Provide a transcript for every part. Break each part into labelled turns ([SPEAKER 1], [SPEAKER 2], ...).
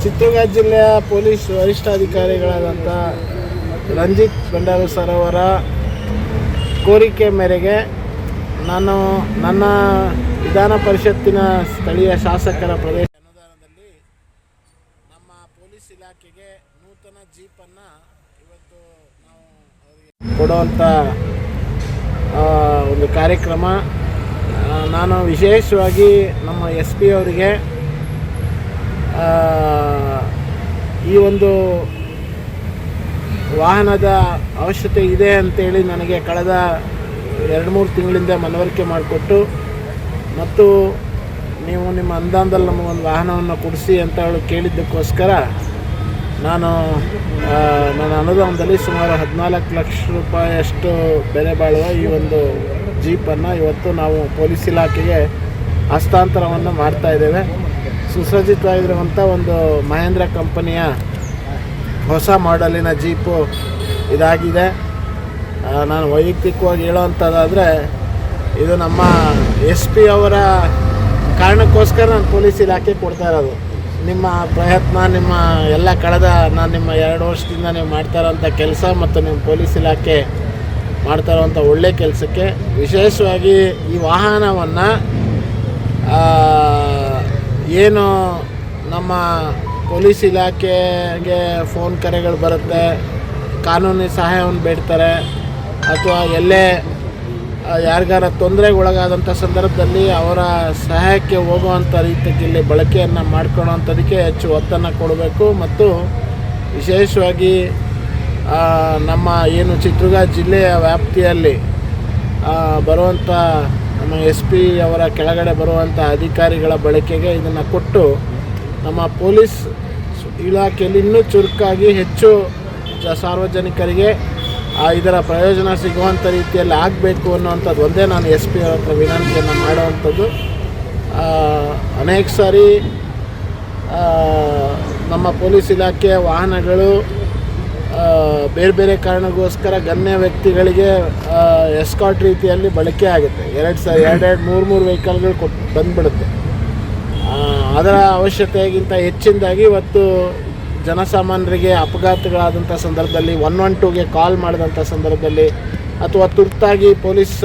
[SPEAKER 1] ಚಿತ್ರದುರ್ಗ ಜಿಲ್ಲೆಯ police ವರಿಷ್ಠಾಧಿಕಾರಿಗಳಾದಂಥ Ranjit Bandaru sir ಅವರ ಕೋರಿಕೆ ಮೇರೆಗೆ ನಾನು ನನ್ನ ವಿಧಾನ ಪರಿಷತ್ತಿನ ಸ್ಥಳೀಯ ಶಾಸಕರ ಪ್ರದೇಶ ಅನುದಾನದಲ್ಲಿ ನಮ್ಮ ಪೊಲೀಸ್ ಇಲಾಖೆಗೆ ನೂತನ ಜೀಪನ್ನು ಇವತ್ತು ನಾವು ಅವರಿಗೆ ಕೊಡುವಂಥ ಒಂದು ಕಾರ್ಯಕ್ರಮ. ನಾನು ವಿಶೇಷವಾಗಿ ನಮ್ಮ SP ಅವರಿಗೆ ಈ ಒಂದು ವಾಹನದ ಅವಶ್ಯಕತೆ ಇದೆ ಅಂತೇಳಿ ನನಗೆ ಕಳೆದ 2-3 ತಿಂಗಳಿಂದ ಮನವರಿಕೆ ಮಾಡಿಕೊಟ್ಟು ಮತ್ತು ನೀವು ನಿಮ್ಮ ಅನುದಾನದಲ್ಲಿ ನಮಗೊಂದು ವಾಹನವನ್ನು ಕೊಡಿಸಿ ಅಂತ ಹೇಳಿ ಕೇಳಿದ್ದಕ್ಕೋಸ್ಕರ ನಾನು ನನ್ನ ಅನುದಾನದಲ್ಲಿ ಸುಮಾರು 14 ಲಕ್ಷ ರೂಪಾಯಿಯಷ್ಟು ಬೆಲೆ ಬಾಳುವ ಈ ಒಂದು ಜೀಪನ್ನು ಇವತ್ತು ನಾವು ಪೊಲೀಸ್ ಇಲಾಖೆಗೆ ಹಸ್ತಾಂತರವನ್ನು ಮಾಡ್ತಾಯಿದ್ದೇವೆ. ಸುಸಜ್ಜಿತವಾಗಿರುವಂಥ ಒಂದು ಮಹೇಂದ್ರ ಕಂಪನಿಯ ಹೊಸ ಮಾಡೆಲಿನ ಜೀಪು ಇದಾಗಿದೆ. ನಾನು ವೈಯಕ್ತಿಕವಾಗಿ ಹೇಳೋವಂಥದ್ದಾದರೆ ಇದು ನಮ್ಮ SP ಅವರ ಕಾರಣಕ್ಕೋಸ್ಕರ ನಾನು ಪೊಲೀಸ್ ಇಲಾಖೆ ಕೊಡ್ತಾ ಇರೋದು. ನಿಮ್ಮ ಪ್ರಯತ್ನ, ನಿಮ್ಮ ಎಲ್ಲ ನಾನು ನಿಮ್ಮ 2 ವರ್ಷದಿಂದ ನೀವು ಮಾಡ್ತಾ ಇರೋಂಥ ಕೆಲಸ ಮತ್ತು ನಿಮ್ಮ ಪೊಲೀಸ್ ಇಲಾಖೆ ಮಾಡ್ತಾ ಇರೋವಂಥ ಒಳ್ಳೆಯ ಕೆಲಸಕ್ಕೆ ವಿಶೇಷವಾಗಿ ಈ ವಾಹನವನ್ನು ಏನು ನಮ್ಮ ಪೊಲೀಸ್ ಇಲಾಖೆಗೆ ಫೋನ್ ಕರೆಗಳು ಬರುತ್ತೆ, ಕಾನೂನಿ ಸಹಾಯವನ್ನು ಬೇಡ್ತಾರೆ ಅಥವಾ ಎಲ್ಲೇ ಯಾರಿಗಾರ ತೊಂದರೆಗೆ ಒಳಗಾದಂಥ ಸಂದರ್ಭದಲ್ಲಿ ಅವರ ಸಹಾಯಕ್ಕೆ ಹೋಗುವಂಥ ರೀತಿಯಲ್ಲಿ ಬಳಕೆಯನ್ನು ಮಾಡ್ಕೊಳ್ಳೋವಂಥದಕ್ಕೆ ಹೆಚ್ಚು ಒತ್ತನ್ನು ಕೊಡಬೇಕು. ಮತ್ತು ವಿಶೇಷವಾಗಿ ನಮ್ಮ ಏನು ಚಿತ್ರದುರ್ಗ ಜಿಲ್ಲೆಯ ವ್ಯಾಪ್ತಿಯಲ್ಲಿ ಬರುವಂಥ ನಮ್ಮ SP ಅವರ ಕೆಳಗಡೆ ಬರುವಂಥ ಅಧಿಕಾರಿಗಳ ಬಳಕೆಗೆ ಇದನ್ನು ಕೊಟ್ಟು ನಮ್ಮ ಪೊಲೀಸ್ ಇಲಾಖೆಯಲ್ಲಿ ಇನ್ನೂ ಚುರುಕಾಗಿ ಹೆಚ್ಚು ಸಾರ್ವಜನಿಕರಿಗೆ ಇದರ ಪ್ರಯೋಜನ ಸಿಗುವಂಥ ರೀತಿಯಲ್ಲಿ ಆಗಬೇಕು ಅನ್ನೋವಂಥದ್ದು ಒಂದೇ ನಾನು SP ಅವ್ರ ಹತ್ರ ವಿನಂತಿಯನ್ನು ಮಾಡುವಂಥದ್ದು. ಅನೇಕ ಸಾರಿ ನಮ್ಮ ಪೊಲೀಸ್ ಇಲಾಖೆಯ ವಾಹನಗಳು ಬೇರೆ ಬೇರೆ ಕಾರಣಕ್ಕೋಸ್ಕರ ಗಣ್ಯ ವ್ಯಕ್ತಿಗಳಿಗೆ ಎಸ್ಕಾರ್ಟ್ ರೀತಿಯಲ್ಲಿ ಬಳಕೆ ಆಗುತ್ತೆ. 2-3 ವೆಹಿಕಲ್ಗಳು ಬಂದುಬಿಡುತ್ತೆ. ಅದರ ಅವಶ್ಯಕತೆಗಿಂತ ಹೆಚ್ಚಿನದಾಗಿ ಇವತ್ತು ಜನಸಾಮಾನ್ಯರಿಗೆ ಅಪಘಾತಗಳಾದಂಥ ಸಂದರ್ಭದಲ್ಲಿ 112ಗೆ ಕಾಲ್ ಮಾಡಿದಂಥ ಸಂದರ್ಭದಲ್ಲಿ ಅಥವಾ ತುರ್ತಾಗಿ ಪೊಲೀಸ್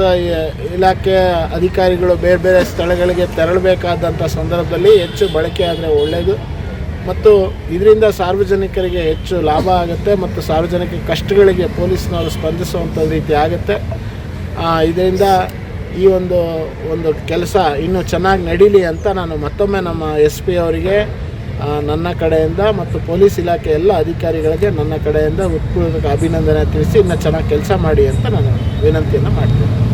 [SPEAKER 1] ಇಲಾಖೆ ಅಧಿಕಾರಿಗಳು ಬೇರೆ ಬೇರೆ ಸ್ಥಳಗಳಿಗೆ ತೆರಳಬೇಕಾದಂಥ ಸಂದರ್ಭದಲ್ಲಿ ಹೆಚ್ಚು ಬಳಕೆ ಆದರೆ ಒಳ್ಳೆಯದು ಮತ್ತು ಇದರಿಂದ ಸಾರ್ವಜನಿಕರಿಗೆ ಹೆಚ್ಚು ಲಾಭ ಆಗುತ್ತೆ ಮತ್ತು ಸಾರ್ವಜನಿಕ ಕಷ್ಟಗಳಿಗೆ ಪೊಲೀಸ್ನವರು ಸ್ಪಂದಿಸುವಂಥ ರೀತಿ ಆಗುತ್ತೆ. ಇದರಿಂದ ಈ ಒಂದು ಕೆಲಸ ಇನ್ನೂ ಚೆನ್ನಾಗಿ ನಡೀಲಿ ಅಂತ ನಾನು ಮತ್ತೊಮ್ಮೆ ನಮ್ಮ SP ಅವರಿಗೆ ನನ್ನ ಕಡೆಯಿಂದ ಮತ್ತು ಪೊಲೀಸ್ ಇಲಾಖೆ ಎಲ್ಲ ಅಧಿಕಾರಿಗಳಿಗೆ ನನ್ನ ಕಡೆಯಿಂದ ಉತ್ಪೂರ್ವಕ ಅಭಿನಂದನೆ ತಿಳಿಸಿ ಇನ್ನೂ ಚೆನ್ನಾಗಿ ಕೆಲಸ ಮಾಡಿ ಅಂತ ನಾನು ವಿನಂತಿಯನ್ನು ಮಾಡ್ತೀನಿ.